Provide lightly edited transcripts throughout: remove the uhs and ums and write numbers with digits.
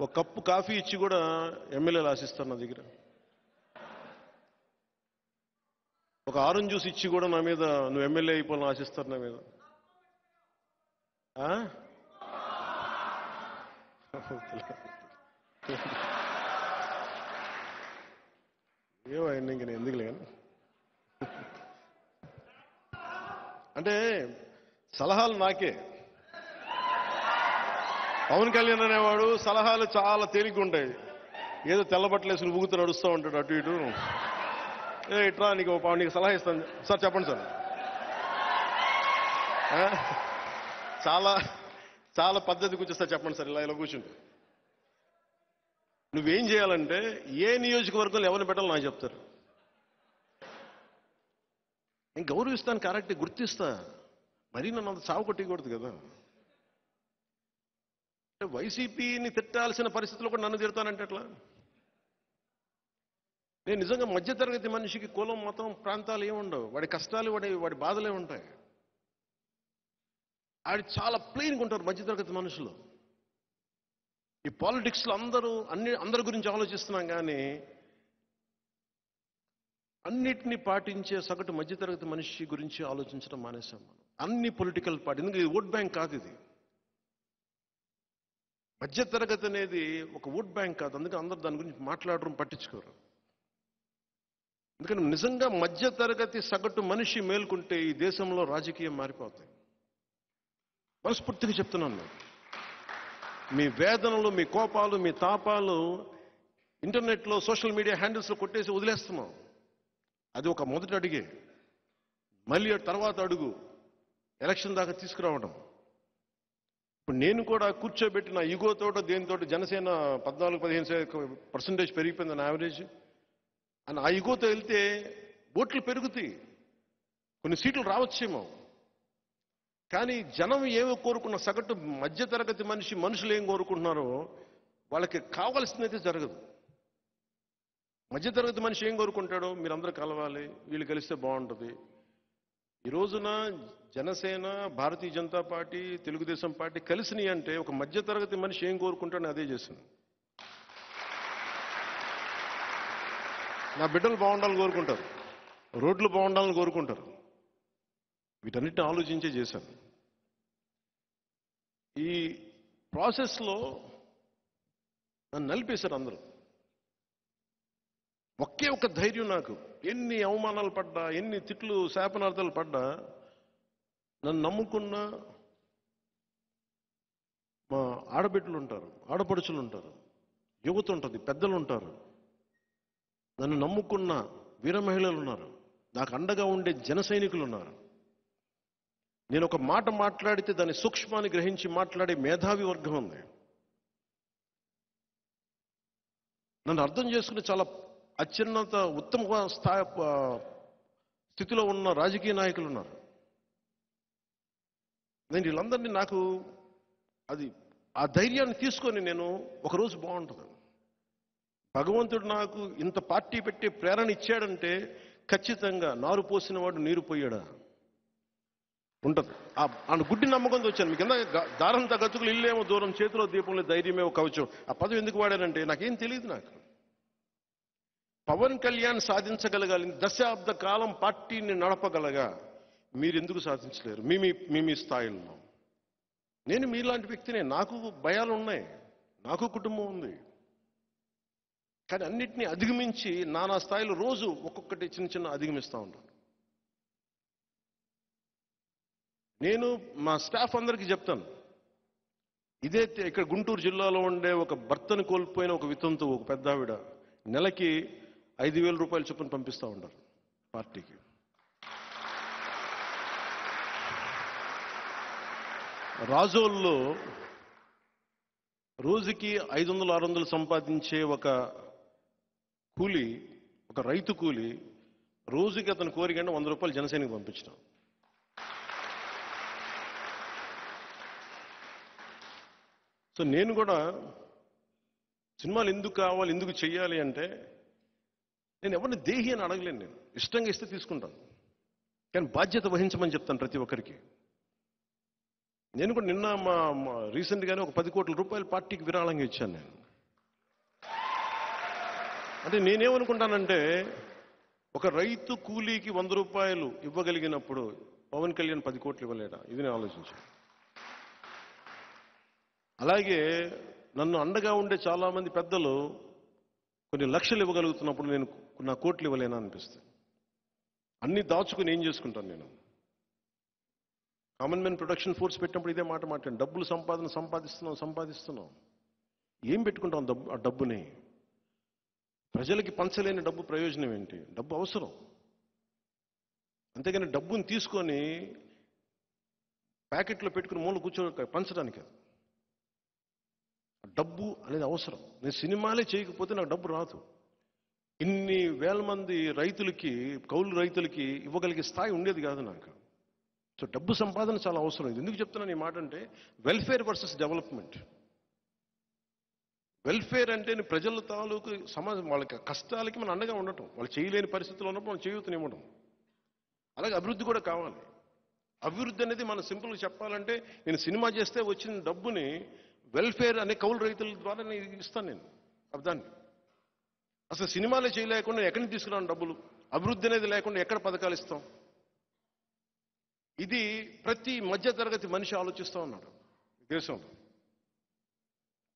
ఒక cup coffee ఇచ్చి కూడా ఎమ్మెల్యేలు ఆశిస్తారు నా దగ్గర. ఒక ఆరెంజ్ జ్యూస్ ఇచ్చి కూడా నా మీద నువ్వు ఎమ్మెల్యే అయిపోవాలని ఆశిస్తారు నా మీద. ఏమో అయింది ఇంక నేను ఎందుకులే కానీ. అంటే సలహాలు నాకే. పవన్ కళ్యాణ్ అనేవాడు సలహాలు చాలా తేలిగ్గా ఉంటాయి. ఏదో తెల్లబట్టలు వేసుకుని ఊగుతూ నడుస్తూ ఉంటాడు అటు ఇటు. ఇట్లా నీకు సలహా ఇస్తాను సార్, చెప్పండి సార్. చాలా చాలా పద్ధతి కూర్చొస్తా, చెప్పండి సార్. ఇలా కూర్చుంటే నువ్వేం చేయాలంటే ఏ నియోజకవర్గంలో ఎవరిని పెట్టాలో నాకు చెప్తారు. నేను గౌరవిస్తాను, కరెక్ట్ గుర్తిస్తా. మరీ నన్ను అంత చావు కొట్టకూడదు కదా. వైసీపీని తిట్టాల్సిన పరిస్థితుల్లో కూడా నన్ను తిడతానంటే ఎట్లా? నేను నిజంగా మధ్యతరగతి మనిషికి కులం మతం ప్రాంతాలు ఏముండవు. వాడి కష్టాలు వాడి బాధలే ఉంటాయి. ఆడి చాలా ప్లెయిన్గా ఉంటారు మధ్యతరగతి మనుషులు. ఈ పాలిటిక్స్లో అందరి గురించి ఆలోచిస్తున్నాం కానీ అన్నిటినీ పాటించే సగటు మధ్యతరగతి మనిషి గురించి ఆలోచించడం మానేశాం మనం. అన్ని పొలిటికల్ పార్టీ, ఎందుకంటే ఇది ఓట్ బ్యాంక్ కాదు. ఇది మధ్యతరగతి అనేది ఒక ఓట్ బ్యాంక్ కాదు. అందుకే అందరూ దాని గురించి మాట్లాడడం, పట్టించుకోరు. ఎందుకంటే నిజంగా మధ్యతరగతి సగటు మనిషి మేల్కొంటే ఈ దేశంలో రాజకీయం మారిపోతాయి. మనస్ఫూర్తిగా చెప్తున్నాను. మీ వేదనలు, మీ కోపాలు, మీ తాపాలు ఇంటర్నెట్లో, సోషల్ మీడియా హ్యాండిల్స్లో కొట్టేసి వదిలేస్తున్నాం. అది ఒక మొదటి అడుగే. మళ్ళీ తర్వాత అడుగు ఎలక్షన్ దాకా తీసుకురావడం. ఇప్పుడు నేను కూడా కూర్చోబెట్టి నా ఈగోతోట దేనితోటి జనసేన 14-15% పెరిగిపోయింది నా యావరేజ్ అని ఆ ఈగోతో వెళ్తే ఓట్లు పెరుగుతాయి, కొన్ని సీట్లు రావచ్చేమో. కానీ జనం ఏమో కోరుకున్న సగటు మధ్యతరగతి మనుషులు ఏం కోరుకుంటున్నారో వాళ్ళకి కావాల్సిందైతే జరగదు. మధ్యతరగతి మనిషి ఏం కోరుకుంటాడో మీరందరూ కలవాలి, వీళ్ళు కలిస్తే బాగుంటుంది. ఈ రోజున జనసేన, భారతీయ జనతా పార్టీ, తెలుగుదేశం పార్టీ కలిసినాయి అంటే ఒక మధ్యతరగతి మనిషి ఏం కోరుకుంటాడో అదే చేసింది. నా బిడ్డలు బాగుండాలని కోరుకుంటారు, రోడ్లు బాగుండాలని కోరుకుంటారు. వీటన్నిటిని ఆలోచించే చేశాను. ఈ ప్రాసెస్లో నన్ను నలిపేశారు అందరూ. ఒకే ఒక ధైర్యం నాకు. ఎన్ని అవమానాలు పడ్డా, ఎన్ని తిట్లు శాపనార్థాలు పడ్డా, నన్ను నమ్ముకున్న మా ఆడబిడ్డలు ఉంటారు, ఆడపడుచులు ఉంటారు, యువత ఉంటుంది, పెద్దలు ఉంటారు, నన్ను నమ్ముకున్న వీర మహిళలు ఉన్నారు, నాకు అండగా ఉండే జన సైనికులు ఉన్నారు. నేను ఒక మాట మాట్లాడితే దాని సూక్ష్మాన్ని గ్రహించి మాట్లాడే మేధావి వర్గం ఉంది. నన్ను అర్థం చేసుకుని చాలా అత్యున్నత ఉత్తమ స్థితిలో ఉన్న రాజకీయ నాయకులు ఉన్నారు. నేను వీళ్ళందరినీ నాకు ఆ ధైర్యాన్ని తీసుకొని నేను ఒకరోజు బాగుంటుంది. భగవంతుడు నాకు ఇంత పార్టీ పెట్టే ప్రేరణ ఇచ్చాడంటే ఖచ్చితంగా నారు పోసిన వాడు నీరు పోయాడా ఉంటుంది. ఆ గుడ్డి నమ్మకంతో వచ్చాను. మీకు కింద దారంతా గతుకులు ఇల్లేమో దూరం, చేతిలో దీపంలో ధైర్యమేమో కవచం. ఆ పదం ఎందుకు వాడానంటే నాకేం తెలియదు. నాకు పవన్ కళ్యాణ్ సాధించగలగాలి, దశాబ్ద కాలం పార్టీని నడపగలగా, మీరు ఎందుకు సాధించలేరు? మీ స్థాయిలో నేను మీలాంటి వ్యక్తినే. నాకు భయాలు ఉన్నాయి, నాకు కుటుంబం ఉంది. కానీ అన్నిటినీ అధిగమించి నానా స్థాయిలో రోజు ఒక్కొక్కటి చిన్న అధిగమిస్తూ ఉంటాను. నేను మా స్టాఫ్ అందరికీ చెప్తాను, ఇదే ఇక్కడ గుంటూరు జిల్లాలో ఉండే ఒక భర్తను కోల్పోయిన ఒక వితంతు, ఒక పెద్ద ఆవిడ నెలకి 5,000 రూపాయలు చొప్పున పంపిస్తూ ఉంటారు పార్టీకి. రాజోల్లో రోజుకి 500-600 సంపాదించే ఒక కూలి, ఒక రైతు కూలి, రోజుకి అతను కోరికంటే 100 రూపాయలు జనసేనకి పంపించడం. సో నేను కూడా సినిమాలు ఎందుకు కావాలి, ఎందుకు చెయ్యాలి అంటే నేను ఎవరిని దేహి అని అడగలేను. నేను ఇష్టంగా ఇస్తే తీసుకుంటాను, కానీ బాధ్యత వహించమని చెప్తాను ప్రతి ఒక్కరికి. నేను కూడా నిన్న రీసెంట్గానే ఒక 10 కోట్ల రూపాయలు పార్టీకి విరాళంగా ఇచ్చాను నేను. అంటే నేనేమనుకుంటానంటే ఒక రైతు కూలీకి 100 రూపాయలు ఇవ్వగలిగినప్పుడు పవన్ కళ్యాణ్ 10 కోట్లు ఇవ్వలేడా? ఇది నేను ఆలోచించాను. అలాగే నన్ను అండగా ఉండే చాలా మంది పెద్దలు కొన్ని లక్షలు ఇవ్వగలుగుతున్నప్పుడు నేను నా కోట్లు ఇవ్వలేనా అనిపిస్తుంది. అన్ని దాచుకుని ఏం చేసుకుంటాను నేను? కామన్ మ్యాన్ ప్రొడక్షన్ ఫోర్స్ పెట్టినప్పుడు ఇదే మాట మాట్లాడాను. డబ్బులు సంపాదిస్తున్నాం. ఏం పెట్టుకుంటాం ఆ డబ్బుని? ప్రజలకి పంచలేని డబ్బు ప్రయోజనం ఏంటి? డబ్బు అవసరం. అంతేగాని డబ్బుని తీసుకొని ప్యాకెట్లో పెట్టుకుని మూల పంచడానికి కాదు. డబ్బు అనేది అవసరం. నేను సినిమాలే చేయకపోతే నాకు డబ్బు రాదు. ఇన్ని వేల మంది రైతులకి, కౌలు రైతులకి ఇవ్వగలిగే స్థాయి ఉండేది కాదు నాకు. సో డబ్బు సంపాదన చాలా అవసరం. ఇది ఎందుకు చెప్తున్నాను ఈ మాట అంటే, వెల్ఫేర్ వర్సెస్ డెవలప్మెంట్. వెల్ఫేర్ అంటే ప్రజల తాలూకు సమాజం, వాళ్ళకి కష్టాలకి మనం అండగా ఉండటం, వాళ్ళు చేయలేని పరిస్థితుల్లో ఉన్నప్పుడు మనం చేయూతనివ్వడం. అలాగే అభివృద్ధి కూడా కావాలి. అభివృద్ధి అనేది మనం సింపుల్గా చెప్పాలంటే, నేను సినిమా చేస్తే వచ్చిన డబ్బుని వెల్ఫేర్ అనే కౌలు రైతుల ద్వారా నేను ఇస్తాను. నేను అర్థాన్ని అసలు సినిమాలే చేయలేకుండా ఎక్కడి నుంచి తీసుకురాను డబ్బులు? అభివృద్ధి అనేది లేకుండా ఎక్కడ పథకాలు ఇస్తాం? ఇది ప్రతి మధ్యతరగతి మనిషి ఆలోచిస్తూ ఉన్నాడు దేశంలో.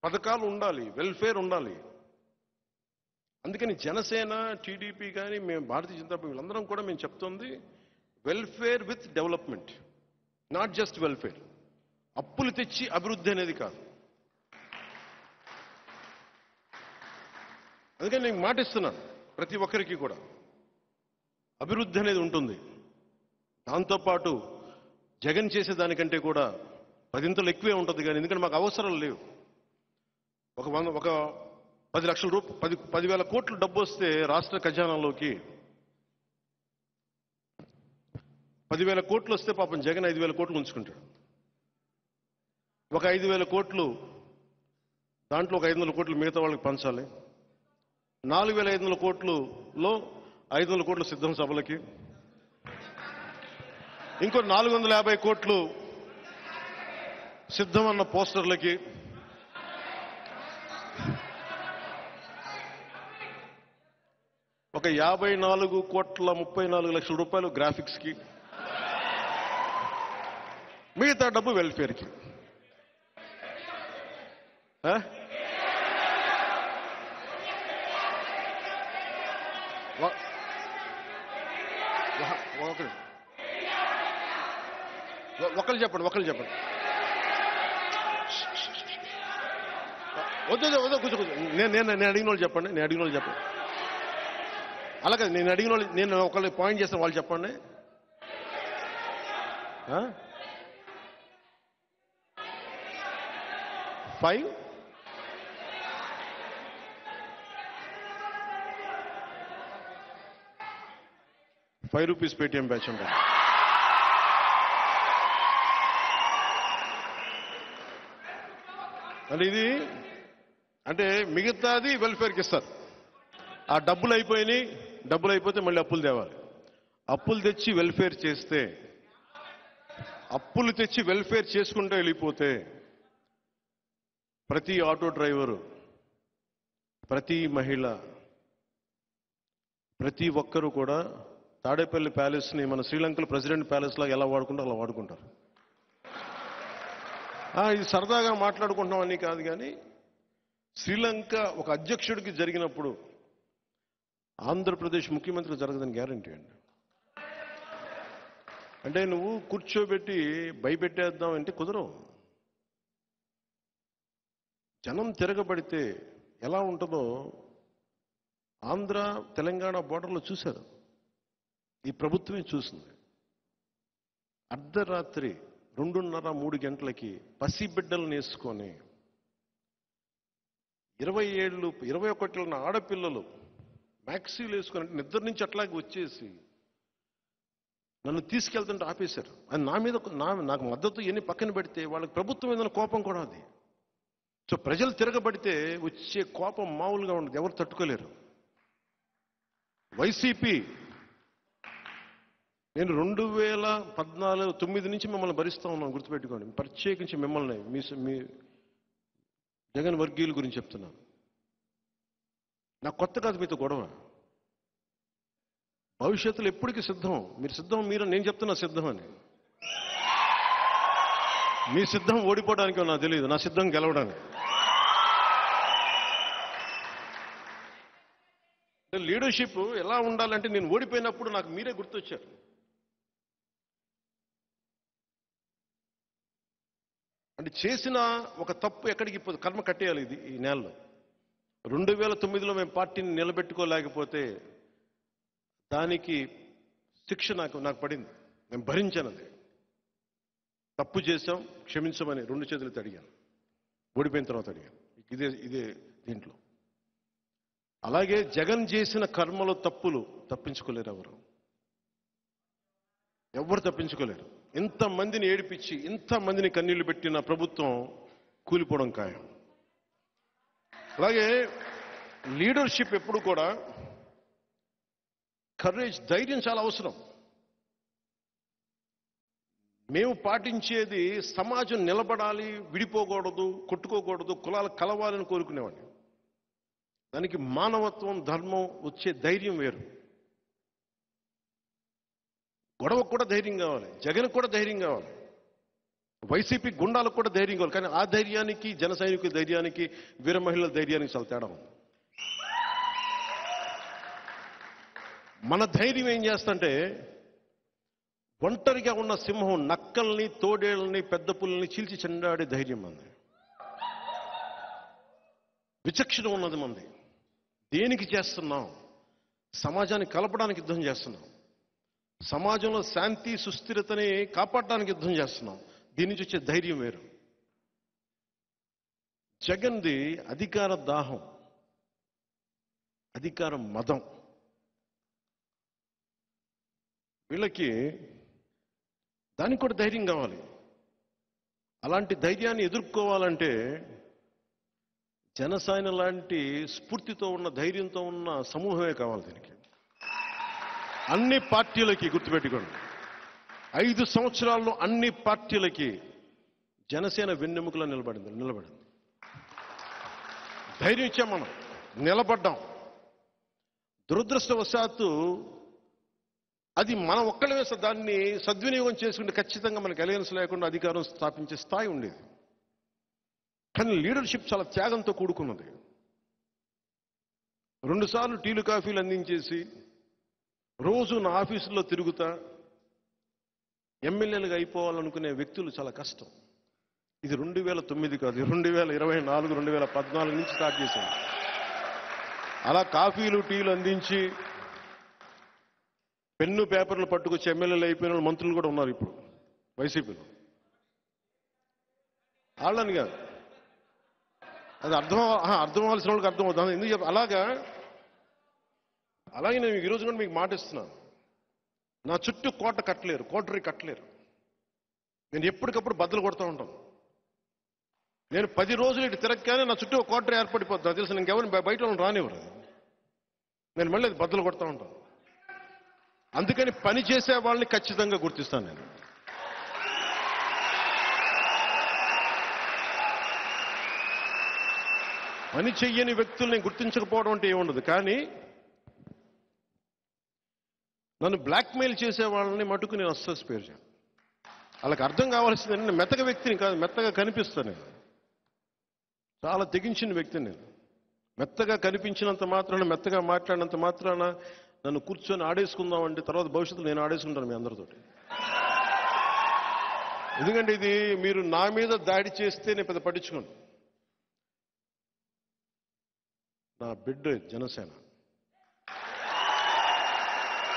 పథకాలు ఉండాలి, వెల్ఫేర్ ఉండాలి. అందుకని జనసేన, టీడీపీ కానీ మేము భారతీయ జనతా పార్టీ వీళ్ళందరం కూడా మేము చెప్తుంది welfare with development, not just welfare. అప్పులు తెచ్చి అభివృద్ధి అనేది కాదు. అందుకని నేను మాటిస్తున్నాను ప్రతి ఒక్కరికి కూడా అభివృద్ధి అనేది ఉంటుంది. దాంతోపాటు జగన్ చేసేదానికంటే కూడా 10 ఎక్కువే ఉంటుంది. కానీ ఎందుకంటే మాకు అవసరాలు లేవు. ఒక 10 లక్షల రూపాయలు, 10,000 కోట్లు డబ్బు వస్తే రాష్ట్ర ఖజానాలోకి 10,000 కోట్లు వస్తే పాపం జగన్ 5,000 కోట్లు ఉంచుకుంటాడు. ఒక 5,000 కోట్లు దాంట్లో ఒక 500 కోట్లు మిగతా వాళ్ళకి పంచాలి. 4,500 కోట్లలో 500 కోట్లు సిద్ధం సభలకి, ఇంకో 450 కోట్లు సిద్ధం అన్న పోస్టర్లకి, ఒక 54,34 రూపాయలు గ్రాఫిక్స్కి, మిగతా డబ్బు వెల్ఫేర్కి. ఒకళ్ళు చెప్పండి. వద్దు కూర్చో. నేను అడిగిన వాళ్ళు చెప్పండి. అలాగే నేను అడిగిన వాళ్ళు, నేను ఒకళ్ళు పాయింట్ చేస్తాను, వాళ్ళు చెప్పండి. 5 రూపీస్ పేటిఎం బ్యాచ్ ఉంటారు. అంటే ఇది అంటే మిగతాది వెల్ఫేర్కి ఇస్తారు. ఆ డబ్బులు అయిపోతే మళ్ళీ అప్పులు తేవాలి. అప్పులు తెచ్చి వెల్ఫేర్ చేసుకుంటూ వెళ్ళిపోతే ప్రతి ఆటో డ్రైవరు, ప్రతి మహిళ, ప్రతి ఒక్కరూ కూడా తాడేపల్లి ప్యాలెస్ని మన శ్రీలంకలో ప్రెసిడెంట్ ప్యాలెస్ లాగా ఎలా వాడుకుంటారో అలా వాడుకుంటారు. ఇది సరదాగా మాట్లాడుకుంటాం అని కాదు, కానీ శ్రీలంక ఒక అధ్యక్షుడికి జరిగినప్పుడు ఆంధ్రప్రదేశ్ ముఖ్యమంత్రికి జరగదని గ్యారంటీ అండి. అంటే నువ్వు కూర్చోబెట్టి భయపెట్టేద్దాం అంటే కుదరవు. జనం తిరగబడితే ఎలా ఉంటుందో ఆంధ్ర తెలంగాణ బోర్డర్లో చూశారు. ఈ ప్రభుత్వమే చూసింది. అర్ధరాత్రి 2:30-3 గంటలకి పసిబిడ్డలను వేసుకొని 21 ఆడపిల్లలు మ్యాక్సీలు వేసుకొని నిద్ర నుంచి అట్లాగే వచ్చేసి నన్ను తీసుకెళ్తుంటే ఆపేశారు. అది నా మీద నాకు మద్దతు ఎన్ని పక్కన పెడితే వాళ్ళకి ప్రభుత్వం ఏదైనా కోపం కూడా అది. సో ప్రజలు తిరగబడితే వచ్చే కోపం మామూలుగా ఉండదు, ఎవరు తట్టుకోలేరు. వైసీపీ నేను 2014-9 నుంచి మిమ్మల్ని భరిస్తా ఉన్నాను, గుర్తుపెట్టుకోండి. ప్రత్యేకించి మిమ్మల్ని, మీ జగన్ వర్గీయుల గురించి చెప్తున్నాను. నాకు కొత్త కాదు మీతో గొడవ. భవిష్యత్తులో ఎప్పటికీ సిద్ధం. మీరు సిద్ధం, మీరు నేను చెప్తున్నా సిద్ధం అని. మీ సిద్ధం ఓడిపోవడానికి నాకు తెలియదు, నా సిద్ధం గెలవడానికి. లీడర్షిప్ ఎలా ఉండాలంటే, నేను ఓడిపోయినప్పుడు నాకు మీరే గుర్తొచ్చారు. అంటే చేసిన ఒక తప్పు ఎక్కడికి కర్మ కట్టేయాలి. ఇది ఈ నెలలో 2009లో మేము పార్టీని నిలబెట్టుకోలేకపోతే దానికి శిక్ష నాకు పడింది. నేను భరించాను. అది తప్పు చేశాం, క్షమించమని 2 చేతులతో అడిగాను. ఓడిపోయిన తర్వాత అడిగాను. ఇదే దీంట్లో. అలాగే జగన్ చేసిన కర్మలో తప్పులు తప్పించుకోలేరు ఎవరు తప్పించుకోలేరు. ఇంతమందిని ఏడిపించి ఇంతమందిని కన్నీళ్లు పెట్టిన ప్రభుత్వం కూలిపోవడం ఖాయం. అలాగే లీడర్షిప్ ఎప్పుడు కూడా కరేజ్, ధైర్యం చాలా అవసరం. మేము పాటించేది సమాజం నిలబడాలి, విడిపోకూడదు, కొట్టుకోకూడదు, కులాలు కలవాలని కోరుకునేవాడిని. దానికి మానవత్వం, ధర్మం వచ్చే ధైర్యం వేరు. గొడవకు కూడా ధైర్యం కావాలి, జగన్కు కూడా ధైర్యం కావాలి, వైసీపీ గుండాలకు కూడా ధైర్యం కావాలి. కానీ ఆ ధైర్యానికి, జన సైనికుల ధైర్యానికి, వీర మహిళల ధైర్యానికి చాలా తేడా ఉంది. మన ధైర్యం ఏం చేస్తంటే, ఒంటరిగా ఉన్న సింహం నక్కల్ని, తోడేళ్ళని, పెద్ద పుల్లని చీల్చి చెండాడే ధైర్యం మంది. విచక్షణ ఉన్నది మంది. దేనికి చేస్తున్నాం? సమాజాన్ని కలపడానికి యుద్ధం చేస్తున్నాం. సమాజంలో శాంతి సుస్థిరతని కాపాడడానికి యుద్ధం చేస్తున్నాం. దీని నుంచి వచ్చే ధైర్యం వేరు. జగన్ది అధికార దాహం, అధికార మదం. వీళ్ళకి దానికి కూడా ధైర్యం కావాలి. అలాంటి ధైర్యాన్ని ఎదుర్కోవాలంటే జనసేన లాంటి స్ఫూర్తితో ఉన్న, ధైర్యంతో ఉన్న సమూహమే కావాలి. దీనికి అన్ని పార్టీలకి గుర్తుపెట్టుకోండి, 5 సంవత్సరాల్లో అన్ని పార్టీలకి జనసేన వెన్నెముకలా నిలబడింది. ధైర్యం ఇచ్చాం, మనం నిలబడ్డాం. దురదృష్టవశాత్తు అది మనం ఒక్కళ్ళమే దాన్ని సద్వినియోగం చేసుకుంటే ఖచ్చితంగా మనకు అలయన్స్ లేకుండా అధికారం స్థాపించే స్థాయి ఉండేది. కానీ లీడర్షిప్ చాలా త్యాగంతో కూడుకున్నది. 2 సార్లు టీలు కాఫీలు అందించేసి రోజు నా ఆఫీసులో తిరుగుతా ఎమ్మెల్యేలుగా అయిపోవాలనుకునే వ్యక్తులు చాలా కష్టం. ఇది 2009 కాదు, 2024, 2014 నుంచి స్టార్ట్ చేశాను. అలా కాఫీలు, టీలు అందించి పెన్ను, పేపర్లు పట్టుకొచ్చి ఎమ్మెల్యేలు అయిపోయిన మంత్రులు కూడా ఉన్నారు ఇప్పుడు వైసీపీలో. వాళ్ళని కాదు, అది అర్థం అవ్వాల్సిన వాళ్ళకి అర్థం అవుతుంది. ఎందుకు చెప్ప అలాగే నేను ఈరోజు కూడా మీకు మాటిస్తున్నాను. నా చుట్టూ కోటరీ కట్టలేరు. నేను ఎప్పటికప్పుడు బద్దలు కొడతా ఉంటాను. నేను 10 రోజులు ఇటు తిరగగానే నా చుట్టూ కోటరీ ఏర్పడిపోతుంది. నాకు తెలుసు, ఇంకెవరిని బయట వాళ్ళని రానివ్వరు. నేను మళ్ళీ అది బద్దలు కొడతా ఉంటాను. అందుకని పని చేసే వాళ్ళని ఖచ్చితంగా గుర్తిస్తాను నేను. పని చెయ్యని వ్యక్తుల్ని గుర్తించకపోవడం అంటే ఏముండదు. కానీ నన్ను బ్లాక్మెయిల్ చేసే వాళ్ళని మటుకు నేను అస్సలు స్పేర్ చేయను. వాళ్ళకి అర్థం కావాల్సింది, నేను మెత్తగా వ్యక్తిని కాదు, మెత్తగా కనిపిస్తాను. నేను చాలా తెగించిన వ్యక్తిని. నేను మెత్తగా కనిపించినంత మాత్రాన, మెత్తగా మాట్లాడినంత మాత్రాన నన్ను కూర్చొని ఆడేసుకుందామంటే తర్వాత భవిష్యత్తులో నేను ఆడేసుకుంటాను మీ అందరితోటి. ఎందుకంటే ఇది మీరు నా మీద దాడి చేస్తే నేను పెద్ద పట్టించుకోను. నా బిడ్డ జనసేన.